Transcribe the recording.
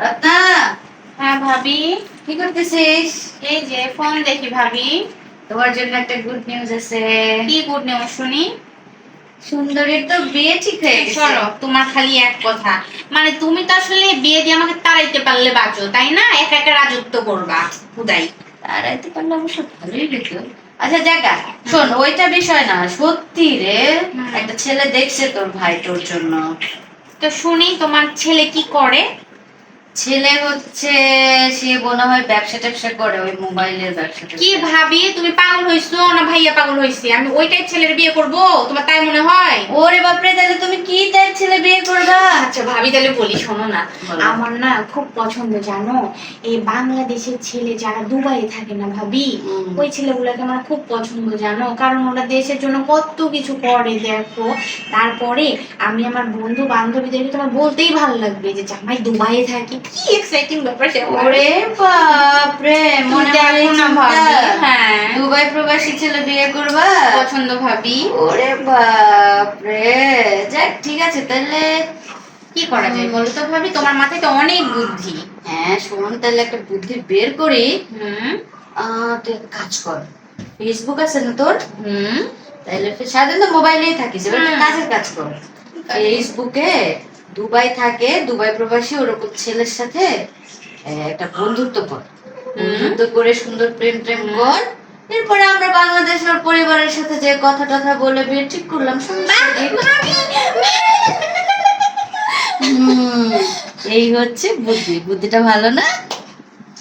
রত্না, হ্যাঁ ভাবি। কি করতেছিস? এই যে ফোন দেখি ভাবি। তোমার জন্য একটা গুড নিউজ আছে। কি গুড নিউজ শুনি? সুন্দরীর তো বিয়ে ঠিক হয়ে গেছে। সরো, তোমার খালি এক কথা। মানে তুমি তো আসলে বিয়ে দিয়ে আমাকে তাড়াইতে পারলে বাঁচো, তাই না? একা একা রাজত্ব করবা খুদাই। তারাইতে পারলে অবশ্য ভালোই হতো। আচ্ছা জায়গা, শোন, ওইটা বিষয় না, সত্যি রে, একটা ছেলে দেখছে তোর ভাই তোর জন্য। তো শুনি তোমার ছেলে কি করে? ছেলে হচ্ছে, সে মনে হয় ব্যবসা ট্যাবসা করে, ওই মোবাইলের ব্যবসা কি ট্যাবসা। ভাবি, তুমি পাগল হইছো না ভাইয়া পাগল হইছে? আমি ওইটাই ছেলের বিয়ে করব, তোমার তাই মনে হয়? ওরে বাপরে, তাহলে তুমি কি টাইপ ছেলে বিয়ে করবা? আচ্ছা ভাবি, তাহলে বলি শোনো না। বলো। আমার না খুব পছন্দ, জানো, এই বাংলাদেশের ছেলে যারা দুবাইয়ে থাকে না ভাবি, ওই ছেলেগুলোকে আমার খুব পছন্দ, জানো, কারণ ওরা দেশের জন্য কত কিছু করে দেখো। তারপরে আমি আমার বন্ধু বান্ধবীদেরকে তোমার বলতেই ভালো লাগবে যে জামাই দুবাইয়ে থাকে, কি এক্সাইটিং ব্যাপার সে। ওরে বাপরে, মনে হয় দেখো না ভাবি। হ্যাঁ, দুবাই প্রবাসী ছেলে বিয়ে করবা? পছন্দ ভাবি। ওরে বাপরে, যাক ঠিক আছে তাহলে। কি করা যায় বলো তো ভাবি, তোমার মাথায় তো অনেক বুদ্ধি। হ্যাঁ শোন, তাহলে একটা বুদ্ধি বের করি। হুম তুই এক কাজ কর, ফেসবুক আছে না তোর? হুম তাহলে সারাদিন তো মোবাইলেই থাকিস, এবার একটা কাজের কাজ কর। ফেসবুকে দুবাই থাকে, দুবাই প্রবাসী ওরকম ছেলের সাথে একটা বন্ধুত্ব কর। বন্ধুত্ব করে সুন্দর প্রেম প্রেম কর। এরপরে আমরা বাংলাদেশের পরিবারের সাথে যে কথা টথা বলে বিয়ে ঠিক করলাম, এই হচ্ছে বুদ্ধি। বুদ্ধিটা ভালো না?